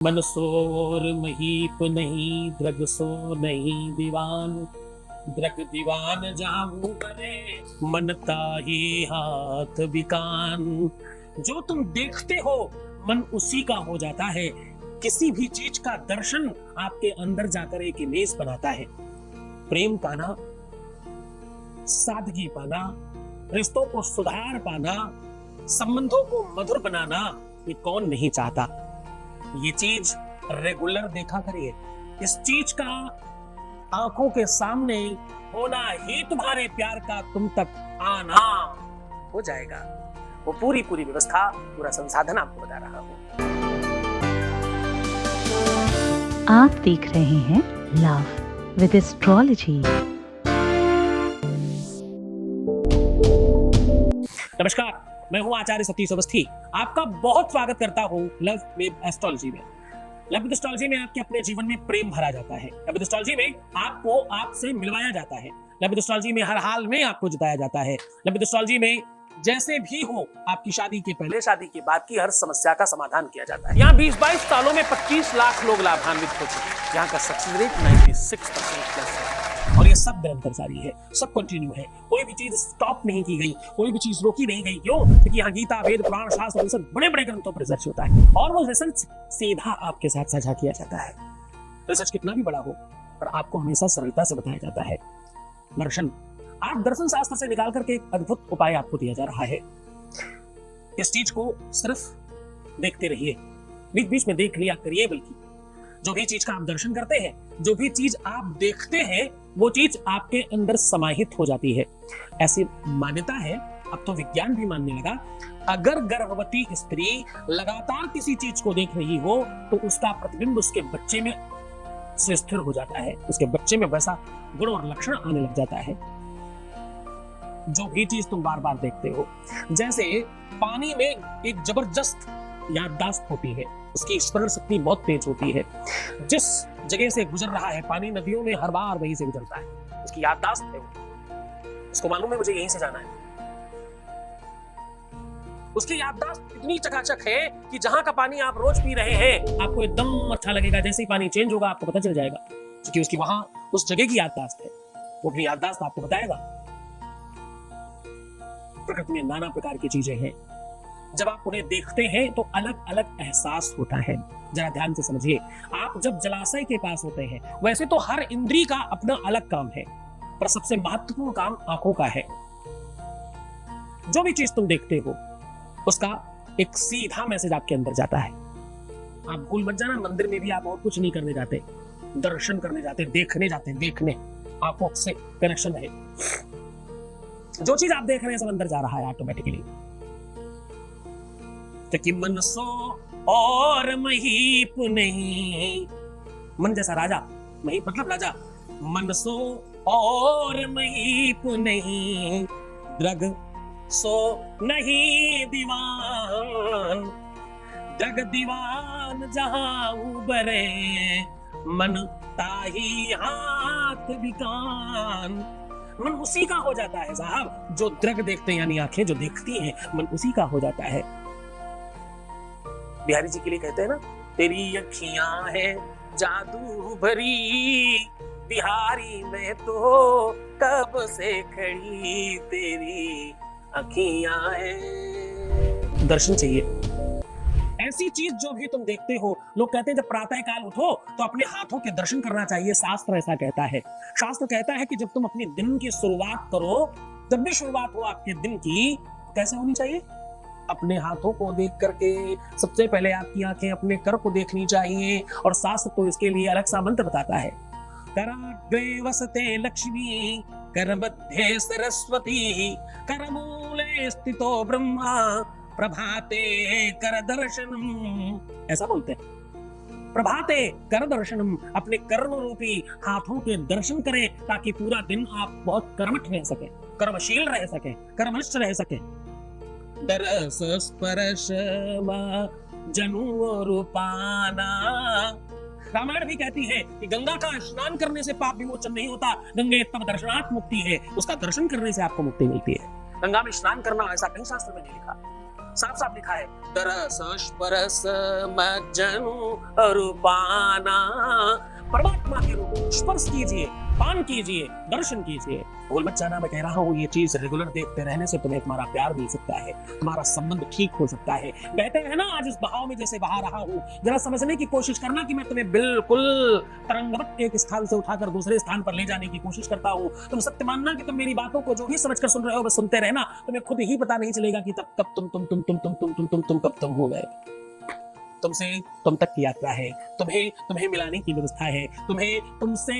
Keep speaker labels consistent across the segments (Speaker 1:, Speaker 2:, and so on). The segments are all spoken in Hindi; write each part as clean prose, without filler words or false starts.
Speaker 1: मन सोर महीप नहीं, द्रग सो नहीं दीवान। द्रग दीवान जाऊं करे, मन ताही हाथ बिकान। जो तुम देखते हो मन उसी का हो जाता है। किसी भी चीज का दर्शन आपके अंदर जाकर एक इमेज बनाता है। प्रेम पाना, सादगी पाना, रिश्तों को सुधार पाना, संबंधों को मधुर बनाना, ये कौन नहीं चाहता। ये चीज रेगुलर देखा करिए। इस चीज का आंखों के सामने होना ही तुम्हारे प्यार का तुम तक आना हो जाएगा। वो पूरी व्यवस्था, पूरा संसाधन आपको बता रहा हूं।
Speaker 2: आप देख रहे हैं लव विद एस्ट्रोलॉजी।
Speaker 1: नमस्कार, मैं हूं आचार्य सतीश अवस्थी। आपका बहुत स्वागत करता हूं लव विद एस्ट्रोलॉजी में। लव विद एस्ट्रोलॉजी में आपके अपने जीवन में प्रेम भरा जाता है। लव विद एस्ट्रोलॉजी में आपको आपसे मिलवाया जाता है। लव विद एस्ट्रोलॉजी में हर हाल में आपको जिताया जाता है। लव विद एस्ट्रोलॉजी में जैसे भी हो, आपकी शादी के पहले, शादी के बाद की हर समस्या का समाधान किया जाता है। यहाँ 20-22 सालों में 25 लाख लोग लाभान्वित हो चुके हैं। यहाँ का सक्सेस रेट 96% प्लस है। और ये सब निरंतर जारी है, सब कंटिन्यू है। कोई भी चीज स्टॉप नहीं की गई, कोई भी चीज रोकी नहीं गई। क्यों? क्योंकि यहाँ गीता, वेद, पुराण, शास्त्र, रिसर्च, बड़े ग्रंथों पर रिसर्च होता है और वो रिसर्च सीधा आपके साथ साझा किया जाता है। रिसर्च कितना भी बड़ा हो, पर आपको हमेशा सरलता से बताया जाता है। दर्शन, आप दर्शन शास्त्र से निकाल करके एक अद्भुत उपाय आपको दिया जा रहा है। इस चीज को सिर्फ देखते रहिए, बीच बीच में देख लिया करिए। बल्कि जो भी चीज का आप दर्शन करते हैं, जो भी चीज आप देखते हैं, वो चीज आपके अंदर समाहित हो जाती है। ऐसी मान्यता है, अब तो विज्ञान भी मानने लगा। अगर गर्भवती स्त्री लगातार किसी चीज को देख रही हो तो उसका प्रतिबिंब उसके बच्चे में से स्थिर हो जाता है। उसके बच्चे में वैसा गुण और लक्षण आने लग जाता है। जो भी चीज तुम बार बार देखते हो, जैसे पानी में एक जबरदस्त याददाश्त होती है, उसकी स्मरण शक्ति बहुत तेज होती है। जिस जगह से गुजर रहा है पानी, नदियों में हर बार वहीं से गुजरता है, उसकी याददाश्त है। उसको मालूम है मुझे यहीं से जाना है। उसकी याददाश्त इतनी चकाचक है कि जहां का पानी आप रोज पी रहे हैं, आपको एकदम अच्छा लगेगा। जैसे ही पानी चेंज होगा आपको पता चल जाएगा, क्योंकि उसकी वहां उस जगह की याददाश्त है। वो अपनी याददाश्त आपको बताएगा। प्रकृति में नाना प्रकार की चीजें हैं। जब आप उन्हें देखते हैं तो अलग अलग एहसास होता है। जरा ध्यान से समझिए। आप जब जलाशय के पास होते हैं, वैसे तो हर इंद्री का अपना अलग काम है, पर सबसे महत्वपूर्ण काम आंखों का है। जो भी चीज तुम देखते हो, उसका एक सीधा मैसेज आपके अंदर जाता है। आप भूल मत जाना, मंदिर में भी आप और कुछ नहीं करने जाते, दर्शन करने जाते, देखने जाते। देखने, आंखों से कनेक्शन है। जो चीज आप देख रहे हैं सब अंदर जा रहा है ऑटोमेटिकली। कि मन सो और महीप नहीं, मन जैसा राजा, महीप मतलब राजा। मन सो और महीप नहीं, द्रग सो नहीं दीवान। द्रग दीवान जहां उबरे, मन ताही हाथ बिकान। मन उसी का हो जाता है साहब जो द्रग देखते हैं, यानी आंखें जो देखती हैं, मन उसी का हो जाता है। बिहारी जी के लिए कहते हैं ना, तेरी अखियां है जादू भरी, बिहारी में तो कब से खड़ी तेरी अखियां है। दर्शन चाहिए। ऐसी चीज जो भी तुम देखते हो, लोग कहते हैं जब प्रातः काल उठो तो अपने हाथों के दर्शन करना चाहिए। शास्त्र ऐसा कहता है। शास्त्र कहता है कि जब तुम अपने दिन की शुरुआत करो, जब भी शुरुआत हो आपके दिन की, कैसे होनी चाहिए? अपने हाथों को देख करके सबसे पहले आपकी आंखें अपने कर को देखनी चाहिए। और शास्त्र तो इसके लिए अलग सा मंत्र बताता है। कराग्रे वसते लक्ष्मी, कर मध्य सरस्वती, कर मूले स्थितो ब्रह्मा, प्रभाते कर दर्शनम। ऐसा बोलते हैं, प्रभाते कर दर्शनम। अपने कर्म रूपी हाथों के दर्शन करें ताकि पूरा दिन आप बहुत कर्मठ रह सके, कर्मशील रह सके, कर्मनिष्ठ रह सके। दरस स्पर्श जनु रूपाना। रामायण भी कहती है कि गंगा का स्नान करने से पाप विमोचन नहीं होता, गंगे तब दर्शनात् मुक्ति है। उसका दर्शन करने से आपको मुक्ति मिलती है। गंगा में स्नान करना ऐसा कहीं शास्त्र में नहीं लिखा। साफ साफ लिखा है, दरस स्पर्श मज्जन रूपाना, परमात्मा के रूप को स्पर्श कीजिए, पान कीजिए, दर्शन कीजिए। भूल मत जाना, मैं कह रहा हूँ ये चीज रेगुलर देखते रहने से तुम्हें तुम्हारा प्यार मिल सकता है, तुम्हारा संबंध ठीक हो सकता है। बहते हैं ना आज इस बहाव में जैसे बहा रहा हूँ, जरा समझने की कोशिश करना कि मैं तुम्हें बिल्कुल तरंगवत एक स्थान से उठाकर दूसरे स्थान पर ले जाने की कोशिश करता हूँ। तुम सत्य मानना कि तुम मेरी बातों को जो भी समझकर सुन रहे हो बस सुनते रहना, तुम्हें खुद ही पता नहीं चलेगा कि तब कब तुम कब तुम हो गए। तुमसे तुम तक की यात्रा है, तुम्हें मिलाने की व्यवस्था है, तुम्हें तुमसे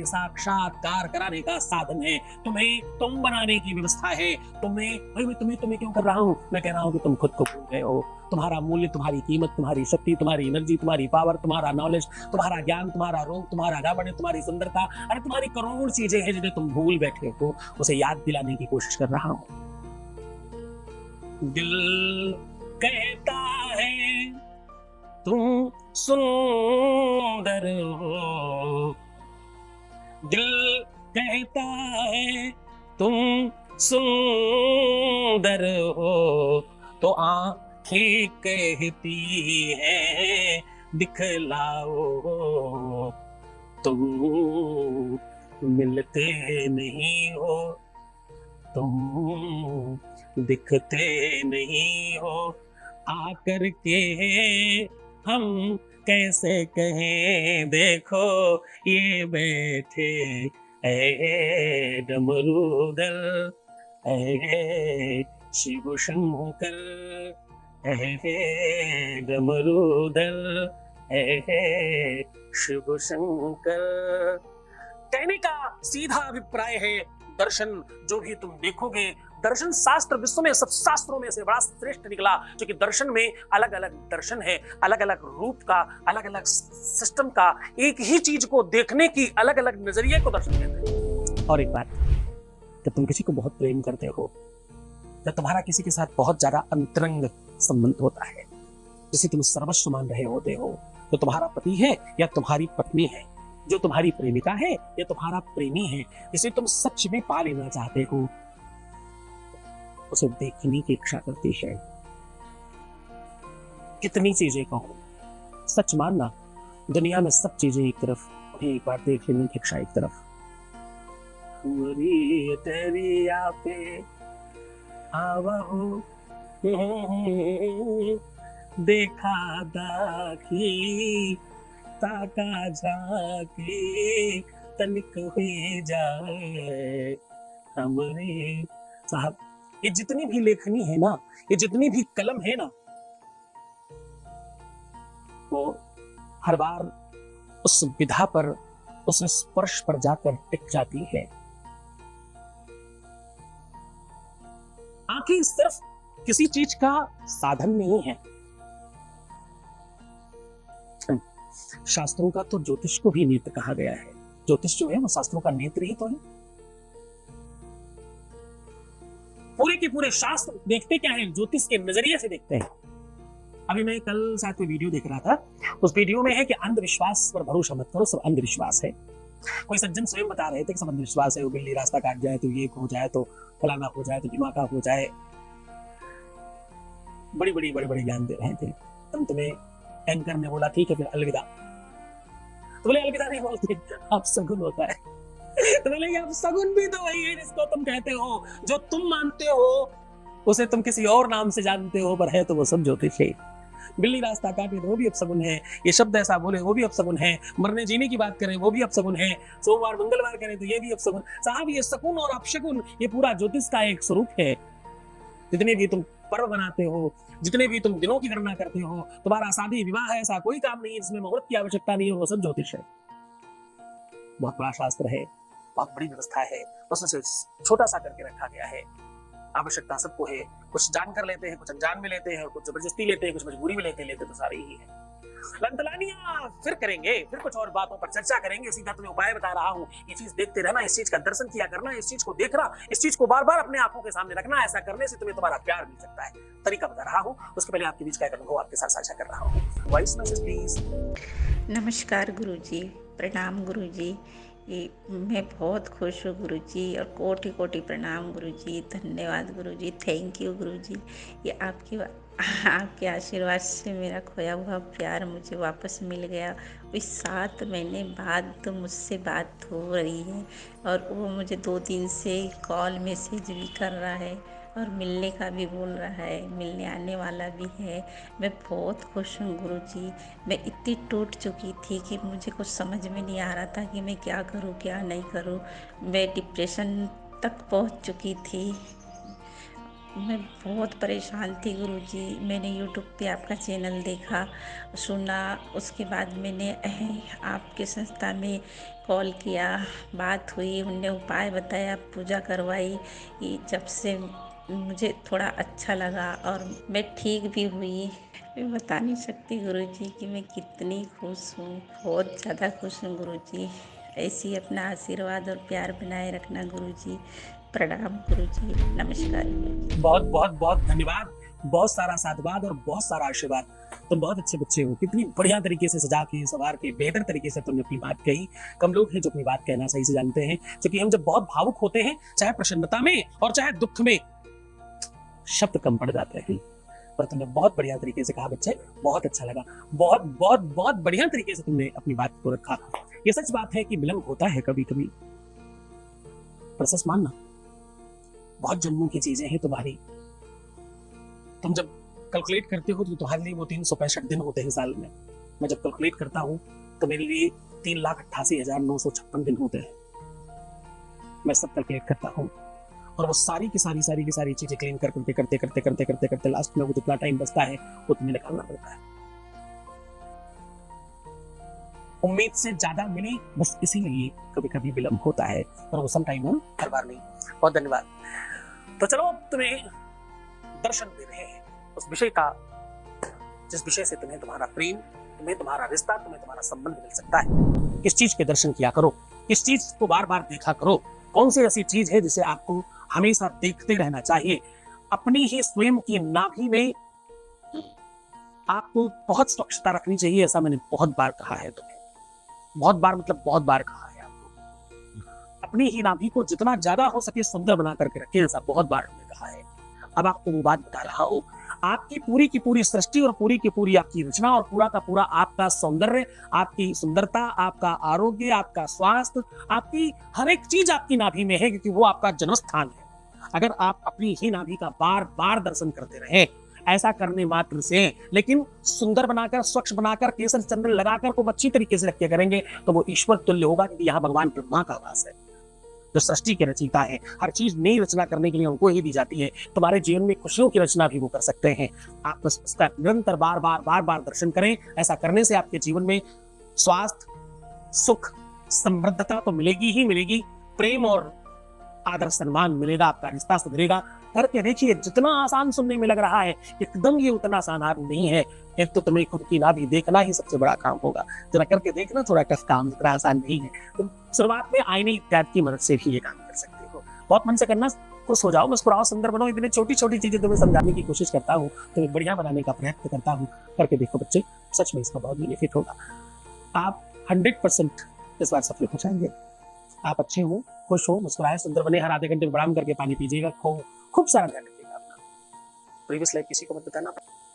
Speaker 1: साक्षात्कार कराने का साधन है, तुम्हें तुम बनाने की व्यवस्था है। मैं तुम्हें क्यों कर रहा हूँ? मैं कह रहा हूँ कि तुम खुद को भूल गए हो। तुम्हारा मूल्य, तुम्हारी कीमत, तुम्हारी शक्ति, तुम्हारी एनर्जी, तुम्हारी पावर, तुम्हारा नॉलेज, तुम्हारा ज्ञान, तुम्हारा रूप, तुम्हारा गावड़, तुम्हारी सुंदरता, अरे तुम्हारी करोड़ चीजें हैं जिन्हें तुम भूल बैठे हो, उसे याद दिलाने की कोशिश कर रहा हूँ। दिल कहता है तुम सुंदर हो, दिल कहता है तुम सुंदर हो, तो आँखें कहती है दिखलाओ, तुम मिलते नहीं हो, तुम दिखते नहीं हो, आकर के हम कैसे कहें देखो ये बैठे ऐ डमरूदल, ऐ शिव शंकर, ऐ डमरूदल, ऐ शिव शंकर। कहने का सीधा अभिप्राय है, दर्शन जो भी तुम देखोगे, दर्शन शास्त्र विश्व में सब शास्त्रों में से बड़ा श्रेष्ठ निकला, क्योंकि दर्शन में अलग अलग दर्शन है, अलग अलग रूप का, अलग अलग सिस्टम का, एक ही चीज को देखने की अलग अलग नजरिए को दर्शन कहते हैं। और एक बात, जब तुम किसी को बहुत प्रेम करते हो, जब तुम्हारा किसी के साथ बहुत ज्यादा अंतरंग संबंध होता है, जिसे तुम सर्वस्व मान रहे होते हो, तो तुम्हारा पति है या तुम्हारी पत्नी है, जो तुम्हारी प्रेमिका है या तुम्हारा प्रेमी है, जिसे तुम सच में पा लेना चाहते हो, उसे देखने की इच्छा करती है। कितनी चीजें कहूं, सच मानना, दुनिया में सब चीजें एक तरफ, उन्हें एक बार देख लेने की इच्छा एक तरफ। पूरी दरिया पे आवा हो, देखा दाखी ताका झाकी तनिक हुई जाए हमरे। साहब, ये जितनी भी लेखनी है ना, ये जितनी भी कलम है ना, वो हर बार उस विधा पर, उस स्पर्श पर जाकर टिक जाती है। आंखें सिर्फ किसी चीज का साधन नहीं है। शास्त्रों का तो ज्योतिष को भी नेत्र कहा गया है। ज्योतिष जो है वो शास्त्रों का नेत्र ही तो है। पूरे के पूरे शास्त्र देखते क्या है? ज्योतिष के नजरिए से देखते हैं। अभी मैं कल साथ में वीडियो देख रहा था, उस वीडियो में है कि अंधविश्वास पर भरोसा मत करो, सब अंधविश्वास है। कोई सज्जन स्वयं बता रहे थे कि सब अंधविश्वास है, वो बिल्ली रास्ता काट जाए तो ये हो जाए, तो फलाना हो जाए, तो दिमागा हो जाए, बड़ी ज्ञान दे रहे थे। तुम्हें एंकर ने बोला ठीक है फिर अलविदा, तो बोले अलविदा नहीं बोलते, आप सगुन होता है। तो बोले आप सगुन भी तो वही है जिसको तुम कहते हो, जो तुम मानते हो उसे तुम किसी और नाम से जानते हो, पर है तो वो सब ज्योतिष है। बिल्ली रास्ता काटे तो वो भी अपशगुन है, ये शब्द ऐसा बोले वो भी अपशगुन है, मरने जीने की बात करें वो भी अपशगुन है, सोमवार मंगलवार करें तो ये भी अपशगुन। साहब, ये शकुन और अपशगुन ये पूरा ज्योतिष का एक स्वरूप है। जितने भी तुम पर्व बनाते हो, जितने भी तुम दिनों की गणना करते हो, तुम्हारा शादी विवाह है, ऐसा कोई काम नहीं है जिसमें मुहूर्त की आवश्यकता नहीं है, वो सब ज्योतिष है। बहुत बड़ा शास्त्र है, बहुत बड़ी व्यवस्था है, उसमें से छोटा सा करके रखा गया है। आवश्यकता सबको है, कुछ जान कर लेते हैं, कुछ अनजान में लेते हैं, कुछ जबरदस्ती लेते हैं, कुछ मजबूरी में लेते तो सारे ही है। लंतलानियां फिर करेंगे, फिर कुछ और बातों पर चर्चा करेंगे। सीधा तुम्हें उपाय बता रहा हूँ, ये चीज देखते रहना, इस चीज का दर्शन किया करना, इस चीज को देखना, इस चीज को बार बार अपने आंखों के सामने रखना। ऐसा करने से तुम्हें तुम्हारा प्यार मिल सकता है। तरीका बता रहा हूँ, उसके पहले आपके बीच का एक अनुभव आपके साथ साझा कर रहा हूँ। Voice message please.
Speaker 3: नमस्कार गुरुजी, प्रणाम गुरुजी। गुरुजी, मैं बहुत खुश हूँ गुरुजी, और कोटि कोटि प्रणाम गुरुजी। धन्यवाद गुरुजी, थैंक यू गुरुजी। ये आपके आशीर्वाद से मेरा खोया हुआ प्यार मुझे वापस मिल गया। इस 7 महीने बाद मुझसे बात हो रही है, और वो मुझे 2 दिन से कॉल मैसेज भी कर रहा है, और मिलने का भी बोल रहा है, मिलने आने वाला भी है। मैं बहुत खुश हूँ गुरुजी। मैं इतनी टूट चुकी थी कि मुझे कुछ समझ में नहीं आ रहा था कि मैं क्या करूँ क्या नहीं करूँ। मैं डिप्रेशन तक पहुँच चुकी थी। मैं बहुत परेशान थी गुरुजी। मैंने यूट्यूब पे आपका चैनल देखा, सुना, उसके बाद मैंने आपके संस्था में कॉल किया, बात हुई, उनने उपाय बताया, पूजा करवाई। जब से मुझे थोड़ा अच्छा लगा और मैं ठीक भी हुई। मैं बता नहीं सकती गुरुजी कि मैं कितनी खुश हूँ, बहुत ज़्यादा खुश हूँ गुरुजी। ऐसे ही अपना आशीर्वाद और प्यार बनाए रखना गुरुजी। प्रणाम गुरुजी, नमस्कार गुरुजी।
Speaker 1: बहुत बहुत बहुत धन्यवाद, बहुत सारा साधुवाद और बहुत सारा आशीर्वाद। तुम बहुत अच्छे बच्चे हो, कितनी बढ़िया तरीके से सजा के सवार के बेहतर तरीके से तुमने अपनी बात कही। कम लोग हैं जो अपनी बात कहना सही से जानते हैं, क्योंकि हम जब बहुत भावुक होते हैं, चाहे प्रसन्नता में और चाहे दुख में, शब्द कम पड़ जाते हैं। पर तुमने बहुत बढ़िया तरीके से कहा बच्चे, बहुत अच्छा लगा। बहुत बहुत बहुत बढ़िया तरीके से तुमने अपनी बात को रखा। ये सच बात है कि विलंब होता है कभी कभी, पर सच मानना बहुत जन्मों की चीजें हैं तुम्हारी। तुम जब कैलकुलेट करते हो तो तुम्हारे लिए वो 365 दिन होते हैं साल में। मैं जब कैलकुलेट करता हूँ तो मेरे लिए 3,88,956 दिन होते हैं। मैं सब कैलकुलेट करता हूँ, और वो सारी की सारी चीजें क्लीन करते लास्ट में वो जितना टाइम बचता है वो तुम्हें निकालना पड़ता है। उम्मीद से ज्यादा मिले, बस इसीलिए कभी कभी विलंब होता है, पर वो सम टाइम हर बार नहीं। बहुत धन्यवाद। तो चलो, तुम्हें दर्शन दे रहे हैं उस विषय का जिस विषय से तुम्हें तुम्हारा प्रेम, तुम्हें तुम्हारा रिश्ता, तुम्हें तुम्हारा संबंध मिल सकता है। किस चीज के दर्शन किया करो, किस चीज को बार बार देखा करो, कौन सी ऐसी चीज है जिसे आपको हमेशा देखते रहना चाहिए। अपनी ही स्वयं की नाभि में आपको बहुत स्वच्छता रखनी चाहिए। ऐसा मैंने बहुत बार कहा है तुम्हें, बहुत बार मतलब बहुत बार कहा है आपको। अपनी ही नाभि को जितना ज्यादा हो सके सुंदर बना करके रखें, ऐसा बहुत बार हमने कहा है। अब आपको वो बात बता रहा हूं। आपकी पूरी की पूरी सृष्टि और पूरी की पूरी आपकी रचना और पूरा का पूरा आपका सौंदर्य, आपकी सुंदरता, आपका आरोग्य, आपका स्वास्थ्य, आपकी हर एक चीज आपकी नाभि में है, क्योंकि वो आपका जन्म स्थान है। अगर आप अपनी ही नाभि का बार बार दर्शन करते रहे, ऐसा करने मात्र से, लेकिन सुंदर बनाकर, स्वच्छ बनाकर, केसर चंद्र लगाकर खूब अच्छी तरीके से रखे करेंगे, तो वो ईश्वर तुल्य होगा, क्योंकि यहाँ भगवान ब्रह्मा का वास है, जो सृष्टि के रचयिता है। हर चीज नई रचना करने के लिए उनको ही दी जाती है। तुम्हारे जीवन में खुशियों की रचना भी वो कर सकते हैं। आप बस उसका निरंतर बार बार दर्शन करें। ऐसा करने से आपके जीवन में स्वास्थ्य, सुख, समृद्धता तो मिलेगी ही मिलेगी, प्रेम और आदर सम्मान मिलेगा, आपका रिश्ता सुधरेगा। करके देखिए, जितना आसान सुनने में लग रहा है, एकदम ये उतना आसान नहीं है। एक तो तुम्हें खुद की नाभि देखना ही सबसे बड़ा काम होगा। जरा करके देखना, थोड़ा टफ काम, इतना आसान नहीं है। तुम शुरुआत में आईने इत्यादि की मदद से भी ये काम कर सकते हो। बहुत मन से करना, खुश हो जाओ, मुस्कुराओ, सुंदर बनो। इतनी छोटी छोटी चीजें तुम्हें समझाने की कोशिश करता हूँ, तुम्हें बढ़िया बनाने का प्रयत्न करता हूँ। करके देखो बच्चे, सच में इसका बहुत बेनिफिट होगा। आप 100% इस बार सफल हो जाएंगे। आप अच्छे हो, खुश हो, मुस्कुराए, सुंदर बने। हर आधे घंटे में ब्राम करके पानी पीजिएगा, खूब सारा ध्यान रखिएगा अपना। प्रीवियस लाइफ किसी को मत बताना,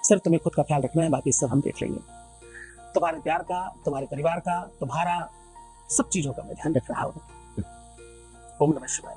Speaker 1: सिर्फ तुम्हें खुद का ख्याल रखना है, बाकी सब हम देख लेंगे। तुम्हारे प्यार का, तुम्हारे परिवार का, तुम्हारा सब चीजों का मैं ध्यान रख रहा हूँ। ओम नमः शिवाय।